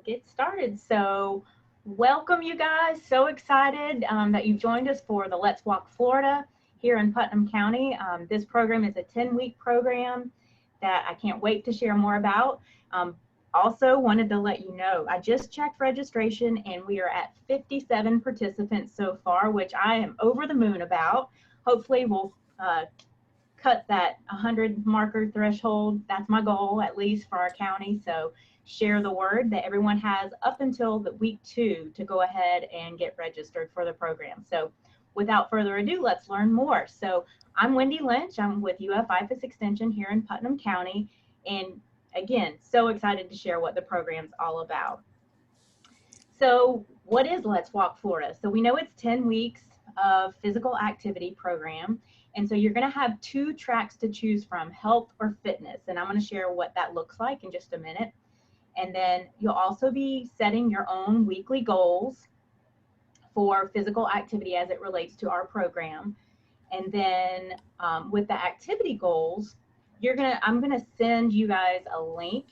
get started. So welcome you guys. So excited that you joined us for the Let's Walk Florida here in Putnam County. This program is a 10-week program that I can't wait to share more about. Also wanted to let you know, I just checked registration and we are at 57 participants so far, which I am over the moon about. Hopefully we'll cut that 100 marker threshold. That's my goal, at least for our county. So share the word that everyone has up until the week 2 to go ahead and get registered for the program. So without further ado, let's learn more. So I'm Wendy Lynch. I'm with UF IFAS Extension here in Putnam County. And again, so excited to share what the program's all about. So what is Let's Walk Florida? So we know it's 10 weeks of physical activity program. And so you're going to have 2 tracks to choose from, health or fitness. And I'm going to share what that looks like in just a minute. And then you'll also be setting your own weekly goals for physical activity as it relates to our program. And then with the activity goals, I'm going to send you guys a link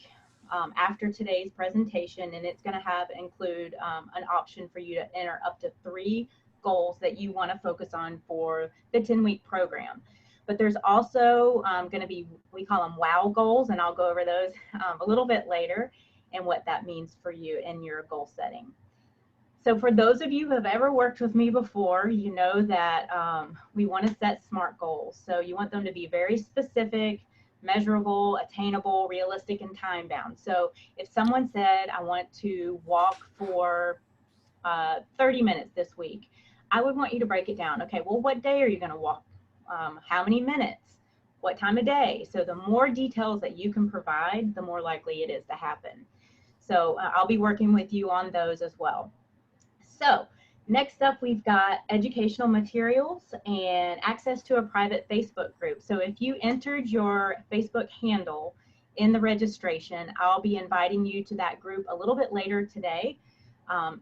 after today's presentation, and it's going to include an option for you to enter up to 3 goals that you want to focus on for the 10-week program. But there's also going to be, we call them WOW goals, and I'll go over those a little bit later and what that means for you in your goal setting. So for those of you who have ever worked with me before, you know that we want to set SMART goals. So you want them to be very specific, measurable, attainable, realistic, and time bound. So if someone said, I want to walk for 30 minutes this week, I would want you to break it down. Okay, well, what day are you going to walk? How many minutes? What time of day? So the more details that you can provide, the more likely it is to happen. So I'll be working with you on those as well. So next up, we've got educational materials and access to a private Facebook group. So if you entered your Facebook handle in the registration, I'll be inviting you to that group a little bit later today.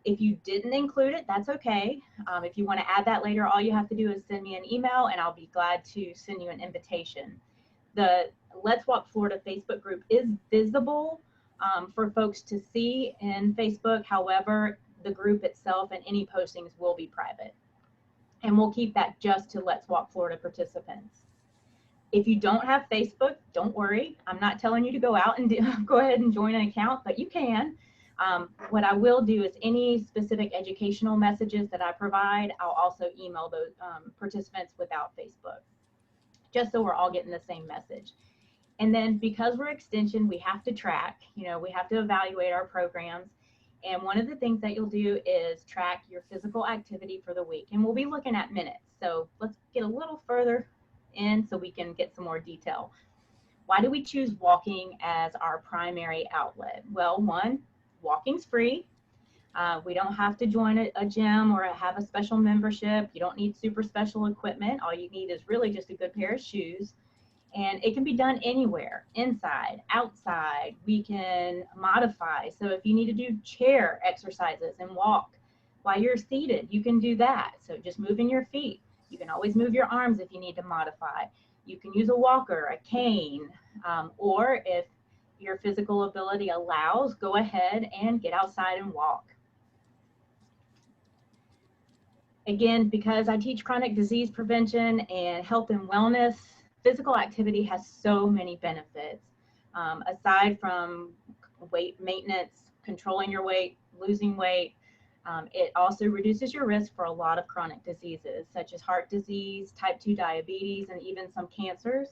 If you didn't include it, that's okay. If you want to add that later, all you have to do is send me an email and I'll be glad to send you an invitation. The Let's Walk Florida Facebook group is visible for folks to see in Facebook. However, the group itself and any postings will be private. And we'll keep that just to Let's Walk Florida participants. If you don't have Facebook, don't worry. I'm not telling you to go out and go ahead and join an account, but you can. What I will do is any specific educational messages that I provide, I'll also email those participants without Facebook, just so we're all getting the same message. And then because we're extension, we have to track, we have to evaluate our programs. And one of the things that you'll do is track your physical activity for the week. And we'll be looking at minutes. So let's get a little further in so we can get some more detail. Why do we choose walking as our primary outlet? Well, one, walking's free. We don't have to join a gym or have a special membership. You don't need super special equipment. All you need is really just a good pair of shoes. And it can be done anywhere, inside, outside. We can modify. So if you need to do chair exercises and walk while you're seated, you can do that. So just moving your feet. You can always move your arms if you need to modify. You can use a walker, a cane, or if your physical ability allows, go ahead and get outside and walk. Again, because I teach chronic disease prevention and health and wellness, physical activity has so many benefits. Aside from weight maintenance, controlling your weight, losing weight, it also reduces your risk for a lot of chronic diseases, such as heart disease, type 2 diabetes, and even some cancers.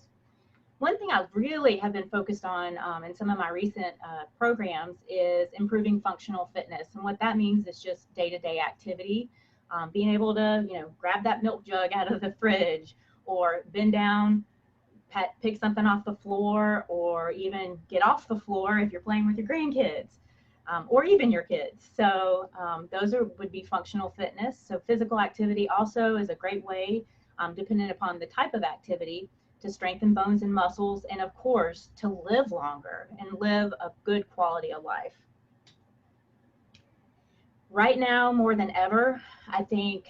One thing I really have been focused on in some of my recent programs is improving functional fitness. And what that means is just day-to-day activity, being able to, grab that milk jug out of the fridge or bend down, pick something off the floor, or even get off the floor if you're playing with your grandkids or even your kids. So those would be functional fitness. So physical activity also is a great way, depending upon the type of activity, to strengthen bones and muscles, and of course, to live longer and live a good quality of life. Right now, more than ever, I think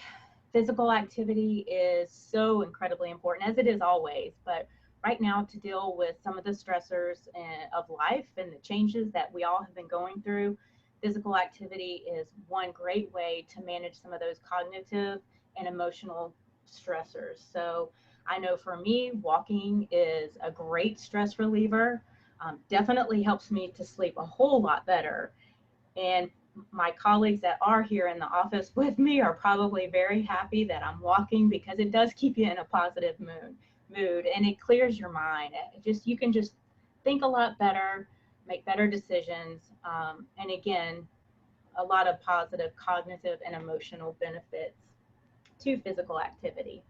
physical activity is so incredibly important, as it is always, but right now to deal with some of the stressors of life and the changes that we all have been going through, physical activity is one great way to manage some of those cognitive and emotional stressors. So I know for me, walking is a great stress reliever. Definitely helps me to sleep a whole lot better. And my colleagues that are here in the office with me are probably very happy that I'm walking, because it does keep you in a positive mood and it clears your mind. You can just think a lot better, make better decisions, and again, a lot of positive cognitive and emotional benefits to physical activity.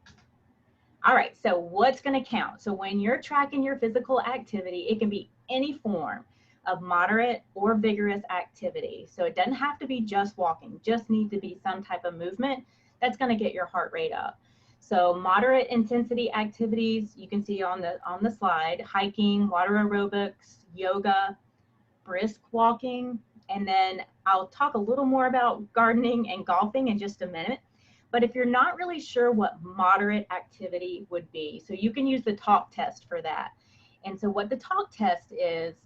All right, so what's going to count? So when you're tracking your physical activity, it can be any form of moderate or vigorous activity. So it doesn't have to be just walking, just need to be some type of movement that's going to get your heart rate up. So moderate intensity activities, you can see on the slide: hiking, water aerobics, yoga, brisk walking, and then I'll talk a little more about gardening and golfing in just a minute. But if you're not really sure what moderate activity would be, so you can use the talk test for that. And so what the talk test is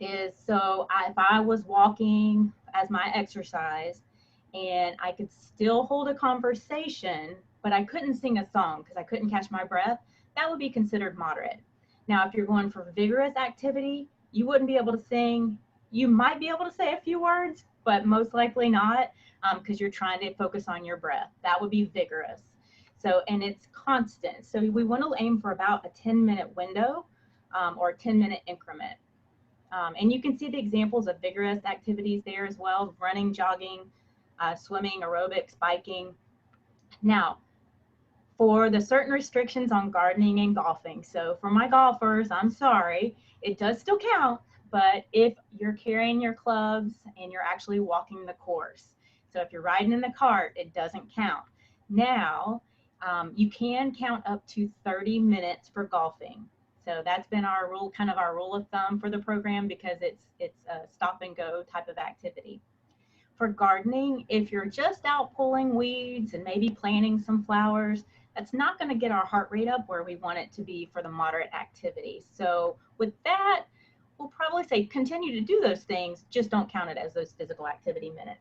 if I was walking as my exercise and I could still hold a conversation, but I couldn't sing a song because I couldn't catch my breath, that would be considered moderate. Now, if you're going for vigorous activity, you wouldn't be able to sing. You might be able to say a few words, but most likely not, because you're trying to focus on your breath. That would be vigorous. So, and it's constant. So we want to aim for about a 10-minute window or a 10-minute increment. And you can see the examples of vigorous activities there as well: running, jogging, swimming, aerobics, biking. Now, for the certain restrictions on gardening and golfing. So for my golfers, I'm sorry, it does still count, but if you're carrying your clubs and you're actually walking the course. So if you're riding in the cart, it doesn't count. Now, you can count up to 30 minutes for golfing. So that's been our rule, kind of our rule of thumb for the program, because it's a stop and go type of activity. For gardening, if you're just out pulling weeds and maybe planting some flowers, that's not going to get our heart rate up where we want it to be for the moderate activity. So with that, we'll probably say continue to do those things, just don't count it as those physical activity minutes.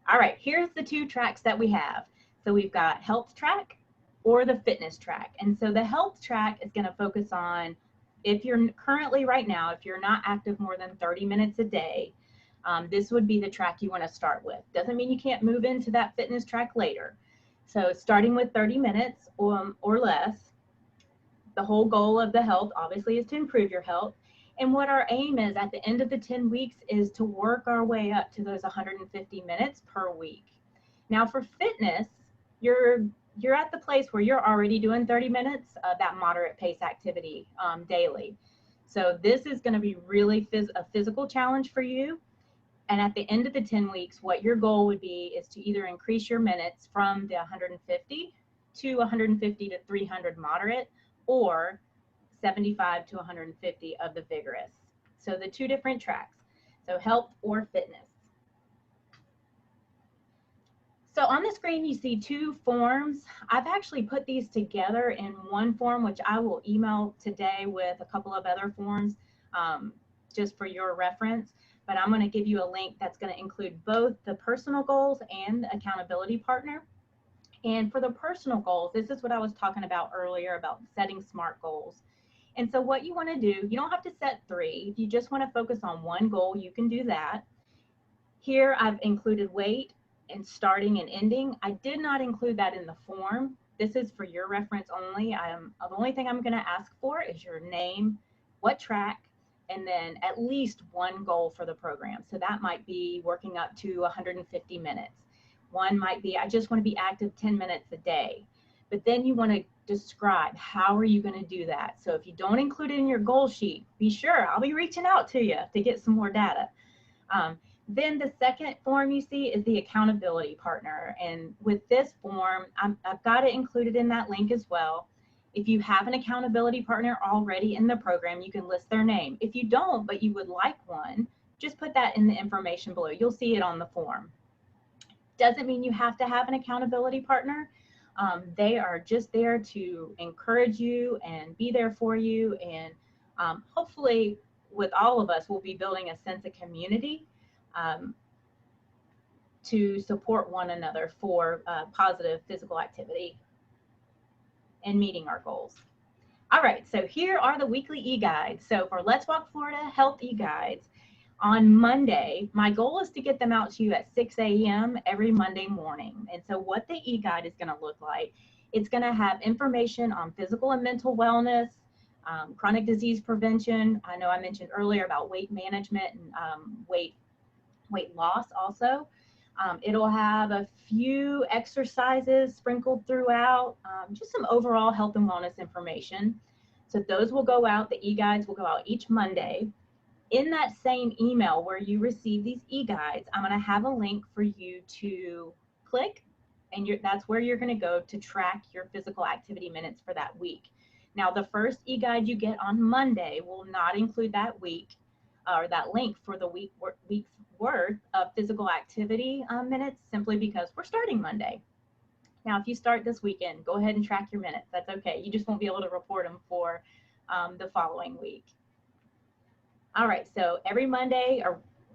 All right, here's the two tracks that we have. So we've got health track or the fitness track. And so the health track is going to focus on, if you're currently right now, if you're not active more than 30 minutes a day, this would be the track you want to start with. Doesn't mean you can't move into that fitness track later. So starting with 30 minutes or less, the whole goal of the health obviously is to improve your health. And what our aim is at the end of the 10 weeks is to work our way up to those 150 minutes per week. Now for fitness, you're at the place where you're already doing 30 minutes of that moderate pace activity daily. So this is going to be really a physical challenge for you. And at the end of the 10 weeks, what your goal would be is to either increase your minutes from the 150 to 150 to 300 moderate, or 75 to 150 of the vigorous. So the two different tracks, so health or fitness. So on the screen, you see two forms. I've actually put these together in one form, which I will email today with a couple of other forms just for your reference. But I'm going to give you a link that's going to include both the personal goals and the accountability partner. And for the personal goals, this is what I was talking about earlier about setting SMART goals. And so what you want to do, you don't have to set 3. If you just want to focus on one goal, you can do that. Here I've included weight and starting and ending. I did not include that in the form. This is for your reference only. The only thing I'm going to ask for is your name, what track, and then at least one goal for the program. So that might be working up to 150 minutes. One might be, I just want to be active 10 minutes a day. But then you want to describe, how are you going to do that? So if you don't include it in your goal sheet, be sure, I'll be reaching out to you to get some more data. Then the second form you see is the accountability partner. And with this form, I've got it included in that link as well. If you have an accountability partner already in the program, you can list their name. If you don't, but you would like one, just put that in the information below. You'll see it on the form. Doesn't mean you have to have an accountability partner. They are just there to encourage you and be there for you. And hopefully with all of us, we'll be building a sense of community to support one another for positive physical activity and meeting our goals. All right, so here are the weekly e-guides. So for Let's Walk Florida Health e-guides, on Monday, my goal is to get them out to you at 6 a.m. every Monday morning. And so what the e-guide is going to look like, it's going to have information on physical and mental wellness, chronic disease prevention. I know I mentioned earlier about weight management and weight loss also. It'll have a few exercises sprinkled throughout, just some overall health and wellness information. So those will go out, the e-guides will go out each Monday. In that same email where you receive these e-guides, I'm going to have a link for you to click, and that's where you're going to go to track your physical activity minutes for that week. Now, the first e-guide you get on Monday will not include that week or that link for the week's worth of physical activity minutes, simply because we're starting Monday. Now, if you start this weekend, go ahead and track your minutes. That's okay. You just won't be able to report them for the following week. All right, so every Monday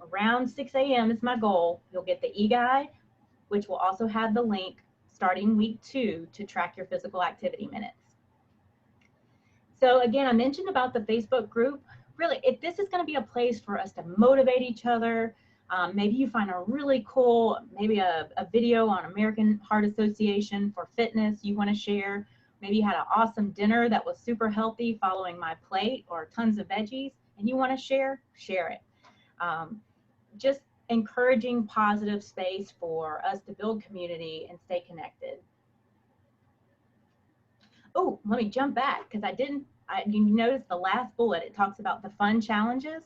around 6 a.m. is my goal. You'll get the e-guide, which will also have the link starting week 2 to track your physical activity minutes. So again, I mentioned about the Facebook group. Really, this is going to be a place for us to motivate each other. Maybe you find a really cool, maybe a video on American Heart Association for fitness you want to share. Maybe you had an awesome dinner that was super healthy following my plate, or tons of veggies, and you want to share it. Just encouraging positive space for us to build community and stay connected. Oh, let me jump back, because you notice the last bullet, it talks about the fun challenges.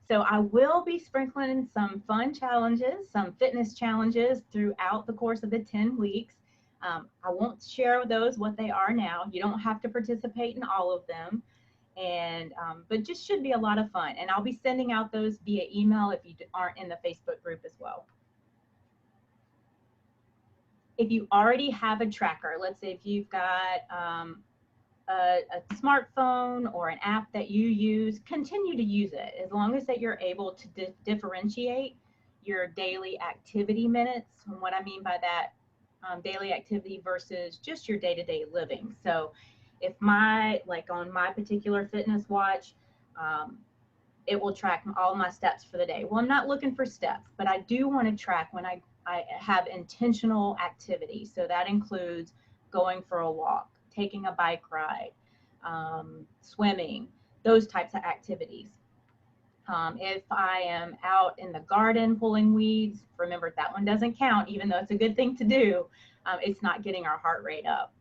So I will be sprinkling some fun challenges, some fitness challenges throughout the course of the 10 weeks. I won't share those, what they are now. You don't have to participate in all of them. But just should be a lot of fun. And I'll be sending out those via email if you aren't in the Facebook group as well. If you already have a tracker, let's say if you've got a smartphone or an app that you use, continue to use it as long as that you're able to differentiate your daily activity minutes. And what I mean by that, daily activity versus just your day-to-day living. So if on my particular fitness watch, it will track all my steps for the day. Well, I'm not looking for steps, but I do want to track when I have intentional activity. So that includes going for a walk, taking a bike ride, swimming, those types of activities. If I am out in the garden pulling weeds, remember that one doesn't count, even though it's a good thing to do. It's not getting our heart rate up.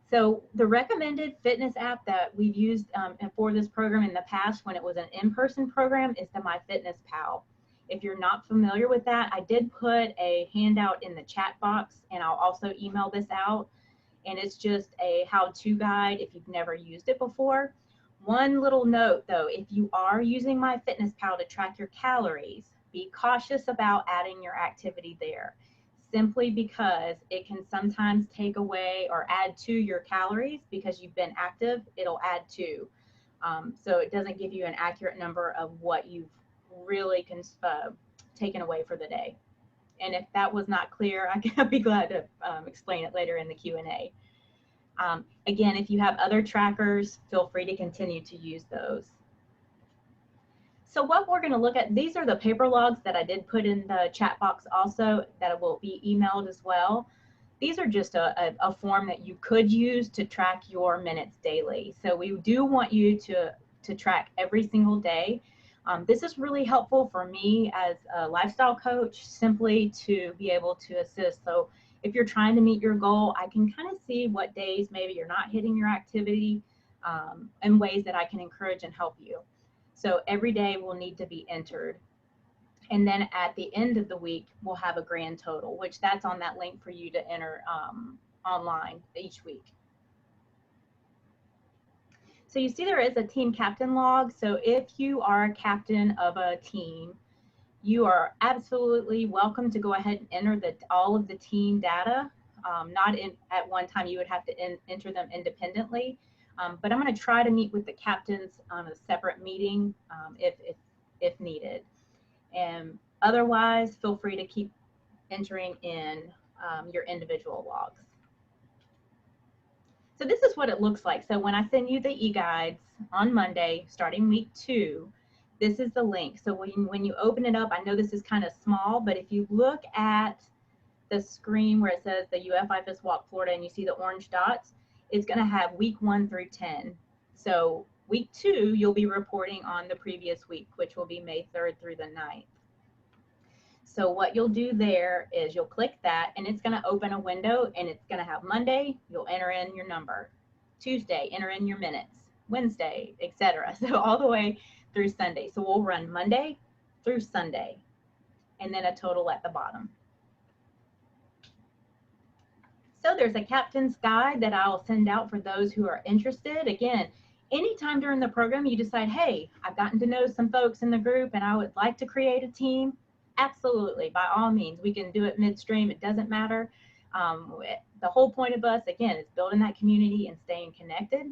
So the recommended fitness app that we've used for this program in the past when it was an in-person program is the MyFitnessPal. If you're not familiar with that, I did put a handout in the chat box, and I'll also email this out. And it's just a how-to guide if you've never used it before. One little note though, if you are using MyFitnessPal to track your calories, be cautious about adding your activity there, simply because it can sometimes take away or add to your calories. Because you've been active, it'll add to. So it doesn't give you an accurate number of what you've really taken away for the day. And if that was not clear, I can be glad to explain it later in the Q&A. Again, if you have other trackers, feel free to continue to use those. So what we're going to look at, these are the paper logs that I did put in the chat box also, that will be emailed as well. These are just a form that you could use to track your minutes daily. So we do want you to track every single day. This is really helpful for me as a lifestyle coach, simply to be able to assist. So if you're trying to meet your goal, I can kind of see what days maybe you're not hitting your activity, and ways that I can encourage and help you. So every day will need to be entered. And then at the end of the week, we'll have a grand total, which that's on that link for you to enter online each week. So you see there is a team captain log. So if you are a captain of a team, you are absolutely welcome to go ahead and enter all of the team data. Not at one time, you would have to enter them independently. But I'm going to try to meet with the captains on a separate meeting if needed. And otherwise, feel free to keep entering in your individual logs. So this is what it looks like. So when I send you the e-guides on Monday, starting week 2, this is the link. So when you open it up, I know this is kind of small, but if you look at the screen where it says the UFIFS Walk Florida and you see the orange dots, it's going to have week 1 through 10. So week 2, you'll be reporting on the previous week, which will be May 3rd through the 9th. So what you'll do there is you'll click that and it's going to open a window and it's going to have Monday, you'll enter in your number. Tuesday, enter in your minutes. Wednesday, etc. So all the way through Sunday. So we'll run Monday through Sunday and then a total at the bottom. So there's a captain's guide that I'll send out for those who are interested. Again, anytime during the program you decide, hey, I've gotten to know some folks in the group and I would like to create a team, absolutely, by all means, we can do it midstream. It doesn't matter. The whole point of us, again, is building that community and staying connected.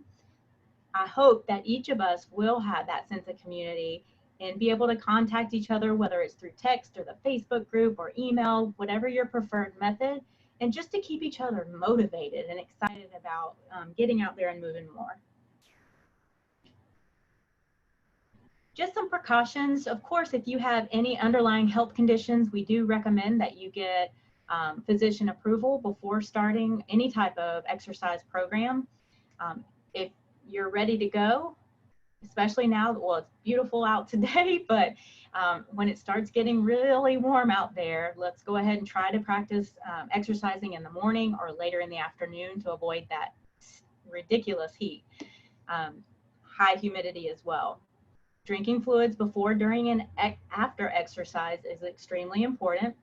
I hope that each of us will have that sense of community and be able to contact each other, whether it's through text or the Facebook group or email, whatever your preferred method, and just to keep each other motivated and excited about getting out there and moving more. Just some precautions. Of course, if you have any underlying health conditions, we do recommend that you get physician approval before starting any type of exercise program. If you're ready to go, especially now, well, it's beautiful out today, but when it starts getting really warm out there, let's go ahead and try to practice exercising in the morning or later in the afternoon to avoid that ridiculous heat. High humidity as well. Drinking fluids before, during, and after exercise is extremely important.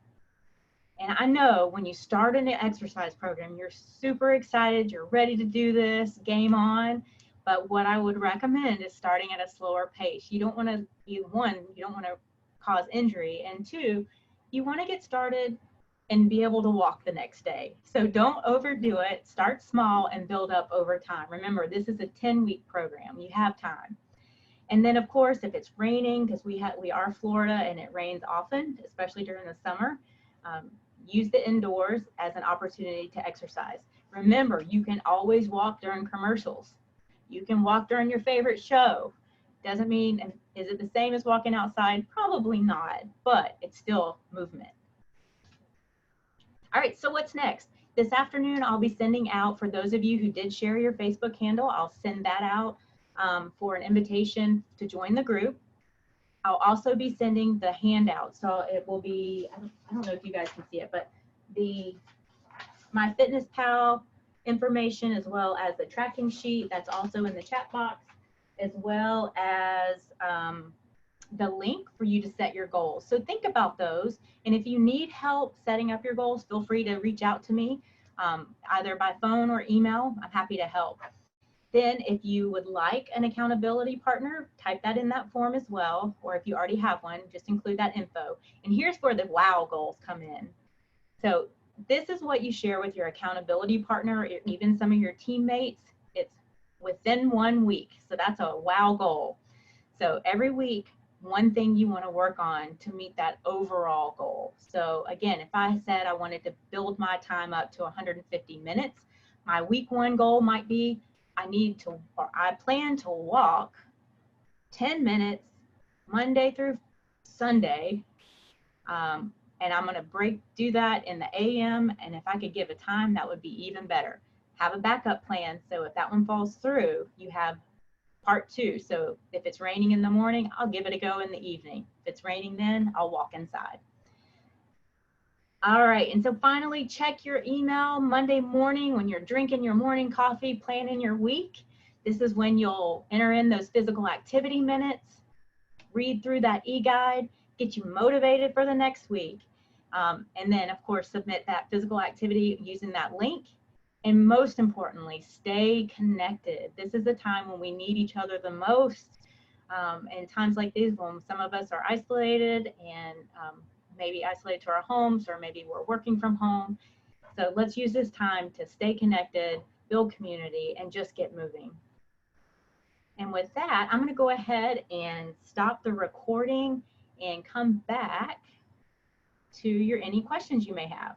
And I know when you start an exercise program, you're super excited, you're ready to do this, game on. But what I would recommend is starting at a slower pace. You don't want to, one, you don't want to cause injury, and 2, you want to get started and be able to walk the next day. So don't overdo it. Start small and build up over time. Remember, this is a 10-week program. You have time. And then, of course, if it's raining, because we are Florida and it rains often, especially during the summer, use the indoors as an opportunity to exercise. Remember, you can always walk during commercials. You can walk during your favorite show. Doesn't mean, is it the same as walking outside? Probably not, but it's still movement. All right, so what's next? This afternoon, I'll be sending out, for those of you who did share your Facebook handle, I'll send that out for an invitation to join the group. I'll also be sending the handout. So it will be, I don't know if you guys can see it, but the MyFitnessPal information, as well as the tracking sheet that's also in the chat box, as well as the link for you to set your goals. So think about those. And if you need help setting up your goals, feel free to reach out to me either by phone or email. I'm happy to help. Then if you would like an accountability partner, type that in that form as well. Or if you already have one, just include that info. And here's where the WOW goals come in. So this is what you share with your accountability partner, or even some of your teammates. It's within 1 week. So that's a WOW goal. So every week, one thing you want to work on to meet that overall goal. So again, if I said I wanted to build my time up to 150 minutes, my week 1 goal might be I plan to walk 10 minutes Monday through Sunday. And I'm going to do that in the AM. And if I could give a time, that would be even better. Have a backup plan. So if that one falls through, you have part 2. So if it's raining in the morning, I'll give it a go in the evening. If it's raining then, I'll walk inside. All right, and so finally, check your email Monday morning when you're drinking your morning coffee, planning your week. This is when you'll enter in those physical activity minutes, read through that e-guide, get you motivated for the next week. And then, of course, submit that physical activity using that link. And most importantly, stay connected. This is the time when we need each other the most. In times like these, when some of us are isolated and maybe isolated to our homes, or maybe we're working from home. So let's use this time to stay connected, build community, and just get moving. And with that, I'm going to go ahead and stop the recording and come back to any questions you may have.